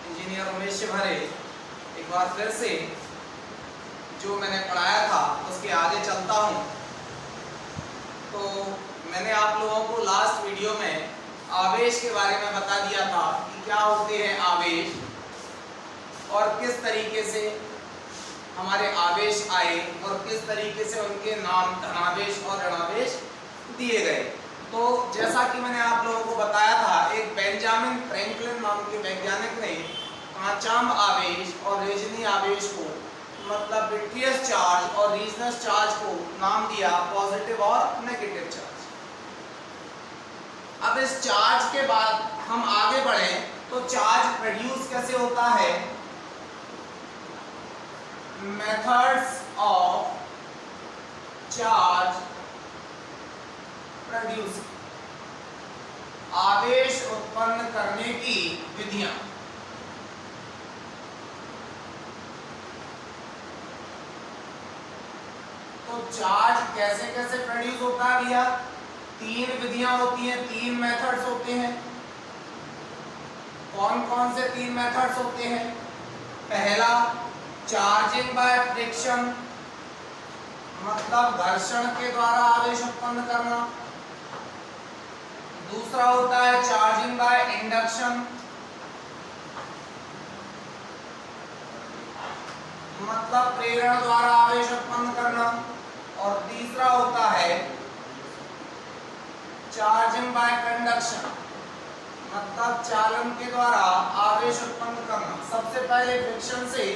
Engineer Umesh Shivhare एक बार फिर से जो मैंने पढ़ाया था उसके आगे चलता हूँ। तो मैंने आप लोगों को लास्ट वीडियो में आवेश के बारे में बता दिया था कि क्या होते हैं आवेश और किस तरीके से हमारे आवेश आए और किस तरीके से उनके नाम धनावेश और ऋणावेश दिए गए। तो जैसा कि मैंने आप लोगों को बताया था, एक बेंजामिन फ्रैंकलिन नाम के वैज्ञानिक ने कांचांब आवेश और रेजनी आवेश को मतलब विट्रियस चार्ज और रीजनस चार्ज को नाम दिया पॉजिटिव और नेगेटिव चार्ज। अब इस चार्ज के बाद हम आगे बढ़े तो चार्ज प्रोड्यूस कैसे होता है, मेथड्स ऑफ चार्ज प्रोड्यूस, आवेश उत्पन्न करने की विधियां। तो चार्ज कैसे कैसे प्रोड्यूस होता है भैया, तीन विधियां होती हैं, तीन मेथड्स होते हैं। कौन कौन से तीन मेथड्स होते हैं? पहला चार्जिंग बाय फ्रिक्शन, मतलब घर्षण के द्वारा आवेश उत्पन्न करना। दूसरा होता है चार्जिंग बाय इंडक्शन, मतलब प्रेरण द्वारा आवेश उत्पन्न करना। और तीसरा होता है चार्जिंग बाय कंडक्शन, मतलब चालन के द्वारा आवेश उत्पन्न करना। सबसे पहले फ्रिक्शन से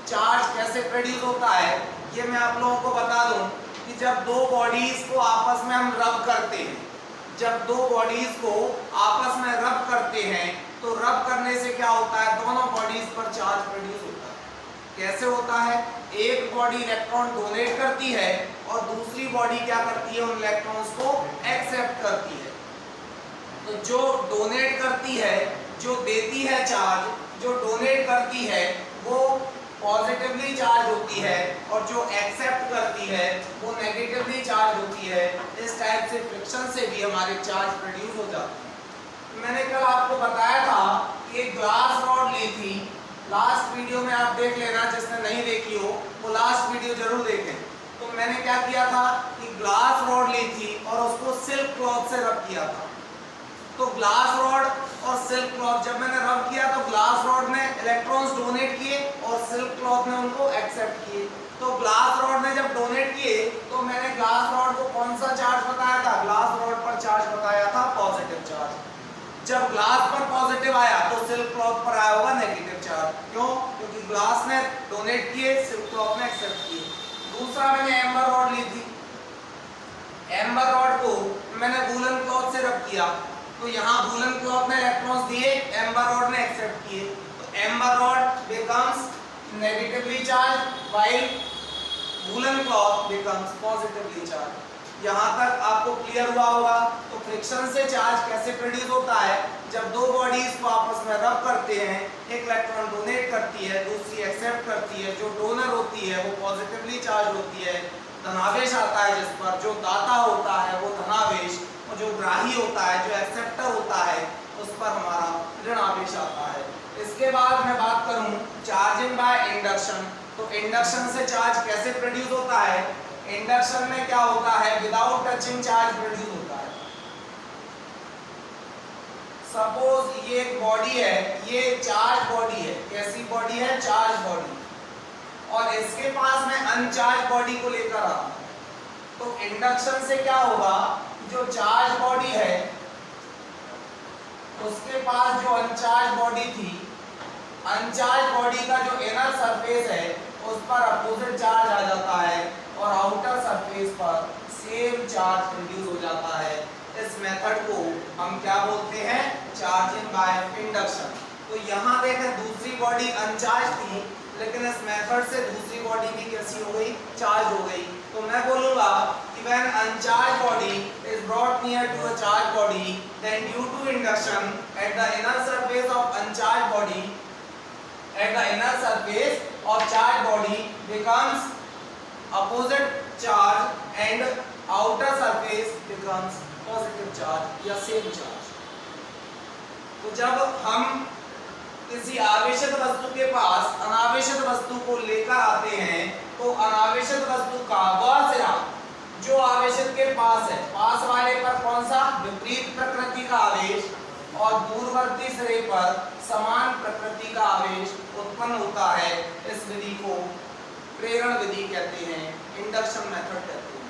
चार्ज कैसे प्रोड्यूस होता है ये मैं आप लोगों को बता दूं कि जब दो बॉडीज को आपस में हम रब करते हैं, जब दो बॉडीज को आपस में रब करते हैं तो रब करने से क्या होता है, दोनों बॉडीज पर चार्ज प्रोड्यूस होता है। कैसे होता है? एक बॉडी इलेक्ट्रॉन डोनेट करती है और दूसरी बॉडी क्या करती है, उन इलेक्ट्रॉन्स को एक्सेप्ट करती है। तो जो डोनेट करती है, जो देती है चार्ज, जो डोनेट करती है वो पॉजिटिवली चार्ज होती है और जो एक्सेप्ट करती है वो नेगेटिवली चार्ज होती है। इस टाइप से फ्रिक्शन से भी हमारे चार्ज प्रोड्यूस हो जाते हैं। मैंने कल आपको बताया था कि एक ग्लास रॉड ली थी, लास्ट वीडियो में आप देख लेना, जिसने नहीं देखी हो वो लास्ट वीडियो जरूर देखें। तो मैंने क्या किया था कि ग्लास रॉड ली थी और उसको सिल्क क्लॉथ से रब किया था। तो ग्लास रॉड और सिल्क क्लॉथ जब मैंने रब किया तो ग्लास रॉड ने इलेक्ट्रॉन्स डोनेट किए और सिल्क क्लॉथ ने उनको एक्सेप्ट किए। तो ग्लास रॉड ने जब डोनेट किए तो मैंने ग्लास रॉड को कौन सा चार्ज बताया था, ग्लास रॉड पर चार्ज बताया था पॉजिटिव चार्ज। जब ग्लास पर पॉजिटिव आया तो सिल्क क्लॉथ पर आया होगा नेगेटिव चार्ज। क्यों? क्योंकि ग्लास ने डोनेट किए, सिल्क क्लॉथ ने एक्सेप्ट किए। दूसरा मैंने एम्बर रॉड ली थी, एम्बर रॉड को मैंने वूलन क्लॉथ से रब किया तो यहाँ वूलन क्लॉथ ने इलेक्ट्रॉन्स दिए, एम्बर रॉड ने एक्सेप्ट किए। तो amber rod becomes negatively charge while woollen cloth becomes positively charge. यहाँ तक आपको क्लियर हुआ होगा। तो फ्रिक्शन से चार्ज कैसे प्रोड्यूस होता है, जब दो बॉडीज को आपस में रब करते हैं, एक इलेक्ट्रॉन डोनेट करती है, दूसरी एक्सेप्ट करती है। जो डोनर होती है वो पॉजिटिवली चार्ज होती है, धनावेश आता है जिस पर, जो दाता होता है वो धनावेश, और जो ग्राही होता है, जो एक्सेप्टर होता है, उस पर हमारा ऋणावेश आता है। इसके बाद मैं बात करूं चार्जिंग बाय इंडक्शन। तो इंडक्शन से चार्ज कैसे प्रोड्यूस होता है? इंडक्शन में क्या होता है, विदाउट टचिंग चार्ज प्रोड्यूस होता है। सपोज ये एक बॉडी है, ये चार्ज बॉडी है। कैसी बॉडी है? Charge body. और इसके पास मैं अनचार्ज बॉडी को लेकर आ रहा हूं। तो इंडक्शन से क्या होगा, जो चार्ज बॉडी है उसके पास जो अनचार्ज बॉडी थी, अनचार्ज बॉडी का जो इनर सरफेस है उस पर अपोजिट चार्ज आ जाता है और आउटर सरफेस पर सेम चार्ज प्रोड्यूस हो जाता है। इस मेथड को हम क्या बोलते हैं? Charging by induction. तो यहाँ देखें दूसरी बॉडी अनचार्ज थी, लेकिन इस मेथड से दूसरी बॉडी भी कैसी हो गई? चार्ज हो गई। तो मैं बोलूंगा कि when uncharged body is brought near to a charged body, then due to induction at the inner surface of uncharged body, at the inner surface of charged body becomes opposite charge and outer surface becomes positive charge या same charge। तो जब हम किसी आवेश आवेशित वस्तु के पास अनावेशित वस्तु को लेकर आते हैं तो अनावेशित वस्तु का वह सिरा जो आवेशित के पास है, पास वाले पर कौन सा विपरीत प्रकृति का आवेश और दूरवर्ती सिरे पर समान प्रकृति का आवेश उत्पन्न होता है। इस विधि को प्रेरण विधि कहते हैं, इंडक्शन मेथड कहते हैं।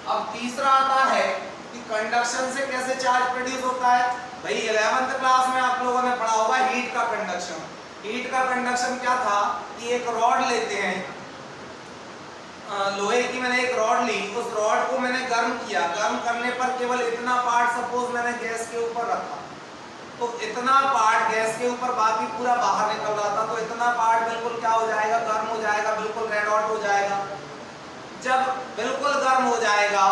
अब तीसरा आता है कि कंडक्शन से कैसे चार्ज प्रोड्यूस होता है। भाई 11th क्लास में आप लोगों ने पढ़ा होगा हीट का कंडक्शन। हीट का कंडक्शन क्या था कि एक रॉड लेते हैं, लोहे की मैंने एक रॉड ली, उस रॉड को मैंने गर्म किया, गर्म करने पर केवल इतना पार्ट सपोज मैंने गैस के ऊपर रखा, तो इतना पार्ट गैस के ऊपर, बाकी पूरा बाहर निकल रहा था, तो इतना पार्ट बिल्कुल क्या हो जाएगा, गर्म हो जाएगा, बिल्कुल रेड हॉट हो जाएगा। जब बिल्कुल गर्म हो जाएगा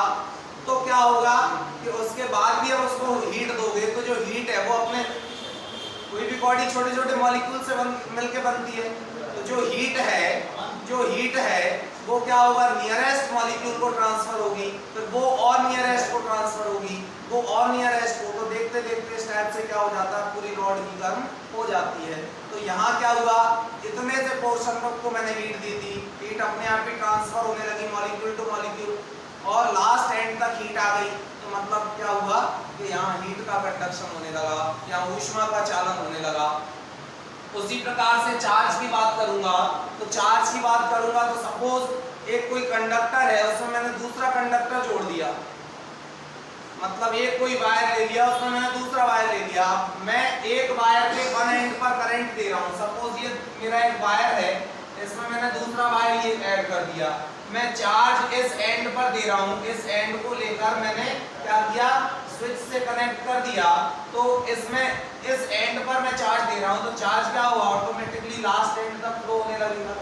तो क्या होगा कि उसके बाद भी अब उसको हीट दोगे तो जो हीट है वो अपने, कोई भी बॉडी छोटे छोटे मॉलिक्यूल से मिलके बनती है, तो जो हीट है वो क्या होगा, नियरेस्ट मॉलिक्यूल को ट्रांसफर होगी, फिर वो और नियरेस्ट को ट्रांसफर होगी, वो और नियरेस्ट को, तो देखते देखते इस टाइप से क्या हो जाता है, पूरी रॉड ही गर्म हो जाती है। तो यहाँ क्या हुआ, इतने से पोर्शन को मैंने हीट दी थी, हीट अपने आप ही ट्रांसफर होने लगी मॉलिक्यूल टू मॉलिक्यूल और लास्ट एंड तक हीट आ गई। तो मतलब क्या हुआ कि यहाँ हीट का कंडक्शन होने लगा, यहाँ ऊष्मा का चालन होने लगा। उसी प्रकार से चार्ज की बात करूंगा, तो चार्ज की बात करूंगा तो सपोज एक कोई कंडक्टर है, उसमें मैंने दूसरा कंडक्टर जोड़ दिया, मतलब एक कोई वायर ले लिया, उसमें मैंने दूसरा वायर ले लिया। मैं एक वायर के वन एंड पर करंट दे रहा हूँ, सपोज ये मेरा एक वायर है, इसमें मैंने दूसरा वायर ये ऐड कर दिया, मैं चार्ज इस एंड पर दे रहा हूँ, इस एंड को लेकर मैंने क्या किया, स्विच से कनेक्ट कर दिया, तो इसमें इस एंड पर मैं चार्ज दे रहा हूँ, तो चार्ज क्या हुआ, ऑटोमेटिकली लास्ट एंड तक फ्लो होने लगेगा।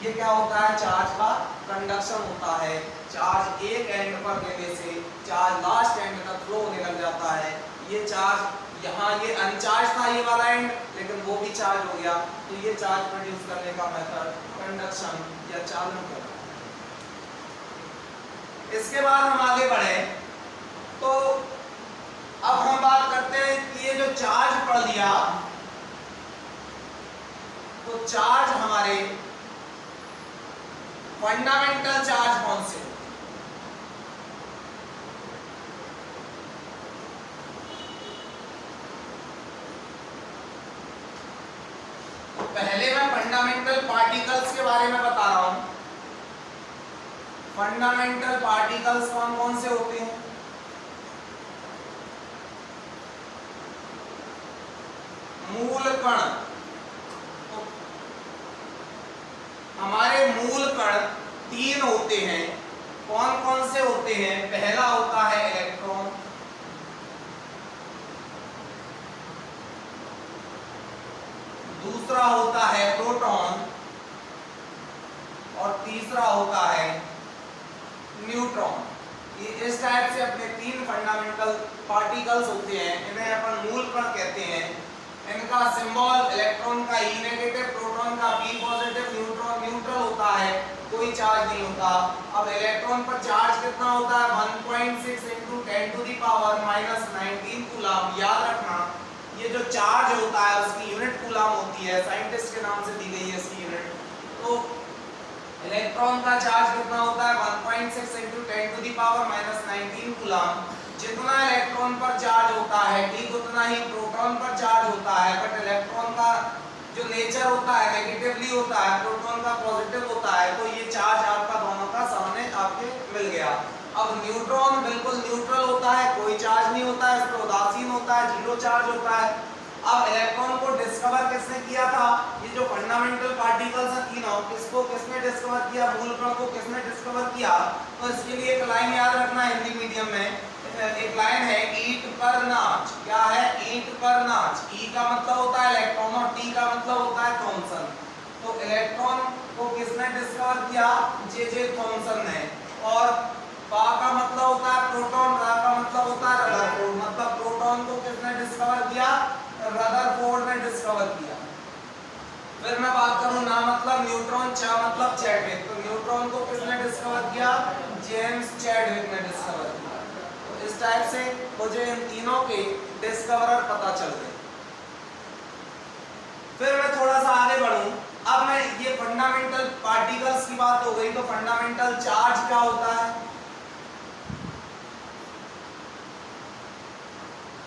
ये क्या होता है, चार्ज का कंडक्शन होता है। चार्ज एक एंड पर देने से चार्ज लास्ट एंड तक फ्लो होने लग जाता है। ये चार्ज यहाँ ये अनचार्ज था ये वाला एंड, लेकिन वो भी चार्ज हो गया, तो ये चार्ज प्रोड्यूस करने का मेथड कंडक्शन या चालन करना। इसके बाद हम आगे बढ़े तो अब हम बात करते हैं कि ये जो चार्ज पढ़ लिया, तो चार्ज हमारे फंडामेंटल चार्ज कौन से, पहले मैं फंडामेंटल पार्टिकल्स के बारे में बता रहा हूं। फंडामेंटल पार्टिकल्स कौन कौन से होते हैं, मूल कण। तो हमारे मूल कण 3 होते हैं, कौन कौन से होते हैं, पहला होता है इलेक्ट्रॉन, दूसरा होता है प्रोटॉन और तीसरा होता है न्यूट्रॉन। ये इस टाइप से अपने 3 फंडामेंटल पार्टिकल्स होते हैं, इन्हें अपन मूल कण कहते हैं। इनका सिंबल इलेक्ट्रॉन का E नेगेटिव, प्रोटॉन का P पॉजिटिव, न्यूट्रॉन न्यूट्रल होता है, कोई चार्ज नहीं होता। अब इलेक्ट्रॉन पर चार्ज कितना होता है, 1.6 × 10⁻⁻19 कूलम। याद रखना ये जो चार्ज होता है उसकी यूनिट कूलम होती है, साइंटिस्ट के नाम से दी गई है इसकी यूनिट। तो इलेक्ट्रॉन का चार्ज कितना होता है, 1.6 × 10⁻⁻19 कूलम। जितना इलेक्ट्रॉन पर चार्ज होता है ठीक उतना ही प्रोटॉन पर चार्ज होता है, बट इलेक्ट्रॉन का जो नेचर होता है नेगेटिवली होता है, प्रोटॉन का पॉजिटिव होता है। तो ये चार्ज आपका दोनों का सामने आपके मिल गया। अब न्यूट्रॉन बिल्कुल न्यूट्रल होता है, कोई चार्ज नहीं होता है, इस पर उदासीन होता है, 0 चार्ज होता है। अब इलेक्ट्रॉन को डिस्कवर किसने किया था, ये जो फंडामेंटल पार्टिकल्स हैं तीनों, किसको किसने डिस्कवर किया, मूल कण को किसने डिस्कवर किया। तो इसके लिए एक लाइन याद रखना हिंदी मीडियम में, एक लाइन है ईंट पर नाच। क्या है, ईंट पर नाच। ई का मतलब होता है इलेक्ट्रॉन और टी का मतलब होता है थॉमसन। तो इलेक्ट्रॉन को किसने डिस्कवर किया, जे थॉमसन ने। और पा का मतलब होता है प्रोटॉन, रा का मतलब होता है रदरफोर्ड। मतलब प्रोटॉन को किसने डिस्कवर किया, रदरफोर्ड ने डिस्कवर किया। फिर मैं बात करूं ना मतलब न्यूट्रॉन, चा मतलब चैडविक। तो न्यूट्रॉन को किसने डिस्कवर किया, जेम्स चैडविक ने डिस्कवर किया। तो इस टाइप से मुझे इन तीनों के डिस्कवरर पता चल गए। फिर अब मैं ये फंडामेंटल पार्टिकल्स की बात हो गई, तो फंडामेंटल चार्ज क्या होता है?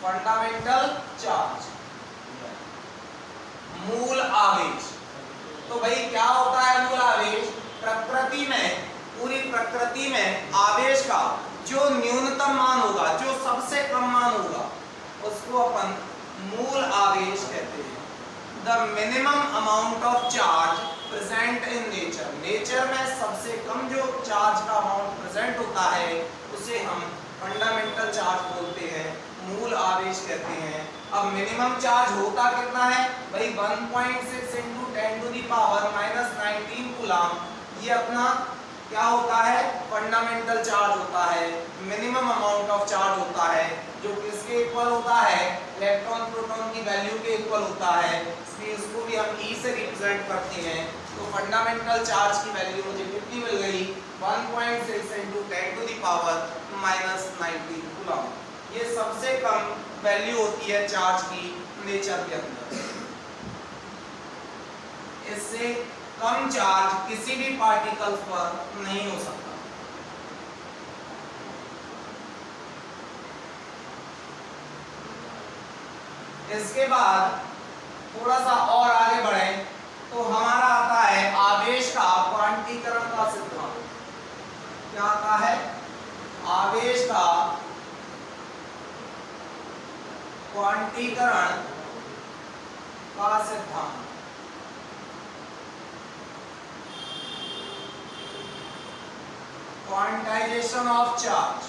फंडामेंटल चार्ज मूल आवेश। तो भाई क्या होता है मूल आवेश? प्रकृति में, पूरी प्रकृति में आवेश का जो न्यूनतम मान होगा, जो सबसे कम मान होगा, उसको अपन मूल आवेश कहते हैं। The minimum amount of charge present in nature, nature में सबसे कम जो चार्ज का अमाउंट प्रेजेंट होता है उसे हम फंडामेंटल चार्ज बोलते हैं, मूल आवेश कहते हैं। अब मिनिमम चार्ज होता कितना है भाई? 1.6 × 10⁻⁻19 कूलम, ये अपना क्या होता है? फंडामेंटल चार्ज होता है। मिनिमम अमाउंट ऑफ चार्ज होता है जो किसके इक्वल होता है? इलेक्ट्रॉन प्रोटॉन की वैल्यू के इक्वल होता है, इसलिए इसको भी हम E से रिप्रेजेंट करते हैं। तो फंडामेंटल चार्ज की वैल्यू मुझे कितनी मिल गई? 1.6 × 10⁻⁻19 कूलम। ये सबसे कम वैल्यू होती है चार्ज की नेचर के अंदर। इससे कम चार्ज किसी भी पार्टिकल्स पर नहीं हो सकता। इसके बाद थोड़ा सा और आगे बढ़े तो हमारा आता है आवेश का क्वांटीकरण का सिद्धांत। क्या आता है? आवेश का क्वांटीकरण का सिद्धांत। Quantization of charge.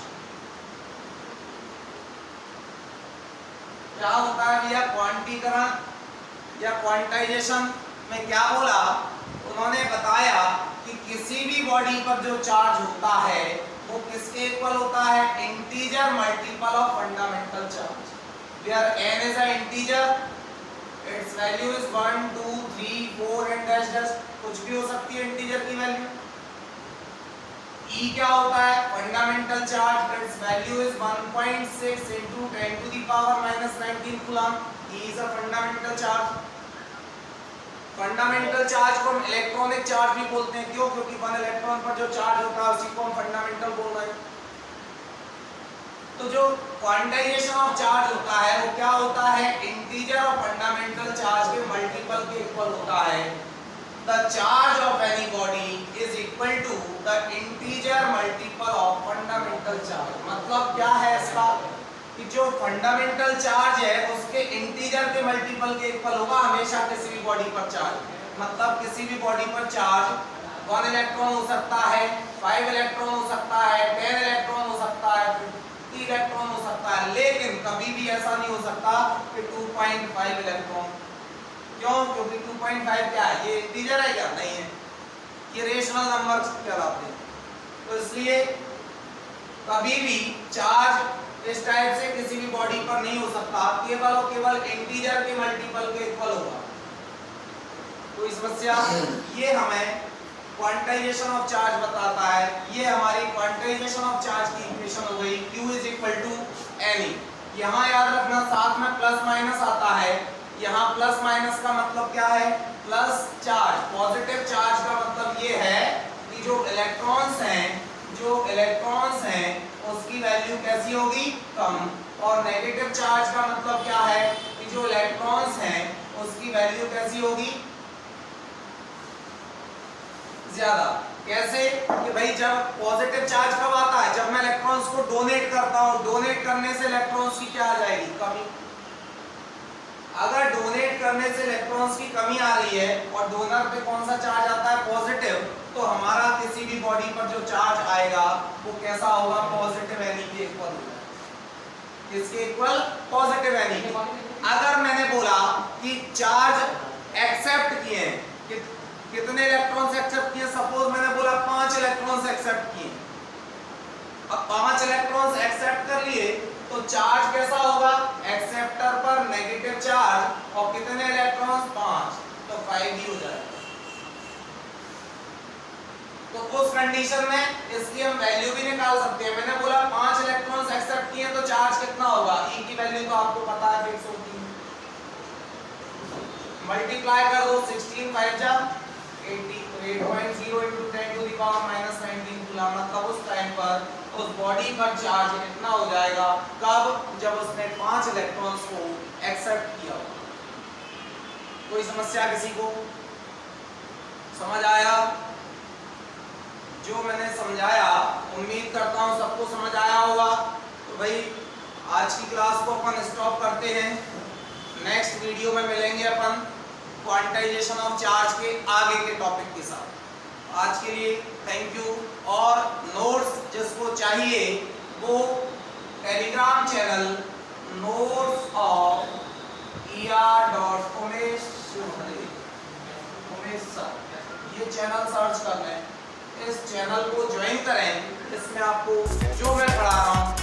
क्या होता है भैया क्वांटीकरण या क्वांटाइजेशन में? क्या बोला उन्होंने? बताया कि किसी भी बॉडी पर जो चार्ज होता है वो किसके इक्वल होता है? Integer multiple of fundamental charge. Where n is an integer, its value is 1, 2, 3, 4 and dash dash, कुछ भी हो सकती है इंटीजर की वैल्यू। E क्या होता है? Fundamental charge, its value is 1.6 × 10⁻⁻19 coulomb. E is a fundamental charge। Fundamental charge को हम इलेक्ट्रॉनिक चार्ज भी बोलते हैं। क्यों? क्योंकि 1 इलेक्ट्रॉन पर जो चार्ज होता है उसी को हम फंडामेंटल बोल रहे हैं। तो जो क्वांटाइजेशन ऑफ चार्ज होता है वो क्या होता है? इंटीजर और फंडामेंटल चार्ज के मल्टीपल के इक्वल होता है। The charge of any body is equal to the integer multiple of fundamental charge. मतलब क्या है इसका? कि जो फंडामेंटल चार्ज है उसके इंटीजर के मल्टीपल के इक्वल होगा हमेशा किसी भी बॉडी पर चार्ज। मतलब किसी भी बॉडी पर चार्ज 1 इलेक्ट्रॉन हो सकता है, 5 इलेक्ट्रॉन हो सकता है, 10 इलेक्ट्रॉन हो सकता है, 50 इलेक्ट्रॉन हो सकता है, लेकिन कभी भी ऐसा नहीं हो सकता कि 2.5 इलेक्ट्रॉन। क्यों? क्योंकि 2.5 क्या है? ये इंटीजर है क्या? नहीं है, ये रेशनल नंबर कहलाते हैं। तो इसलिए कभी भी चार्ज इस टाइप से किसी भी बॉडी पर नहीं हो सकता, केवल और केवल इंटीजर के मल्टीपल के इक्वल होगा। तो इस समस्या ये हमें क्वांटाइजेशन ऑफ चार्ज बताता है। ये हमारी क्वांटाइजेशन ऑफ चार्ज की इक्वेशन हो गई, Q = Ne। यहाँ याद रखना साथ में प्लस माइनस आता है। यहाँ प्लस माइनस का मतलब क्या है? Plus charge. पॉजिटिव चार्ज का मतलब ये है कि जो इलेक्ट्रॉन्स हैं उसकी वैल्यू कैसी होगी? कम। और नेगेटिव चार्ज का मतलब क्या है? कि जो इलेक्ट्रॉन्स हैं उसकी वैल्यू कैसी होगी? ज्यादा। कैसे? कि भाई जब पॉजिटिव चार्ज कब आता है? जब मैं इलेक्ट्रॉन्स को डोनेट करता हूं। डोनेट करने से इलेक्ट्रॉन्स की क्या आ जाएगी? कमी। अगर डोनेट करने से इलेक्ट्रॉन्स की कमी आ रही है और डोनर पे कौन सा चार्ज आता है? पॉजिटिव, तो हमारा किसी भी बॉडी पर जो चार्ज आएगा वो कैसा होगा? पॉजिटिव Ne के इक्वल होगा। किसके इक्वल? पॉजिटिव Ne के। अगर मैंने बोला कि चार्ज एक्सेप्ट किए हैं, कितने इलेक्ट्रॉन्स एक्सेप्ट किए? सपोज मैंने बोला 5 इलेक्ट्रॉन्स एक्सेप्ट किए। अब 5 इलेक्ट्रॉन्स एक्सेप्ट कर लिए तो चार्ज कैसा होगा? एक्सेप्टर पर नेगेटिव चार्ज, और कितने इलेक्ट्रॉन्स? 5, तो 5 ही हो जाएगा। तो उस कंडीशन में इसकी हम वैल्यू भी निकाल सकते हैं। मैंने बोला 5 इलेक्ट्रॉन्स एक्सेप्ट किए तो चार्ज कितना होगा? E की वैल्यू तो आपको पता है फिक्स होती है। मल्टीप्लाई कर दो, 16 5 जा 8.0 into 10 to the power minus 19 coulomb, मतलब उस टाइम पर उस बॉडी पर चार्ज इतना हो जाएगा, कब? जब उसने 5 इलेक्ट्रॉन्स को एक्सेप्ट किया होगा। कोई समस्या किसी को? समझ आया? जो मैंने समझाया उम्मीद करता हूँ सबको समझ आया होगा। तो भाई आज की क्लास को अपन स्टॉप करते हैं, नेक्स्ट वीडियो में मिलेंगे अपन क्वांटाइजेशन ऑफ चार्ज के आगे के टॉपिक के साथ। आज के लिए थैंक यू। और नोट्स जिसको चाहिए वो Telegram channel notes of er.umesh sir, ये चैनल सर्च कर लें, इस चैनल को ज्वाइन करें। इसमें आपको जो मैं पढ़ा रहा हूँ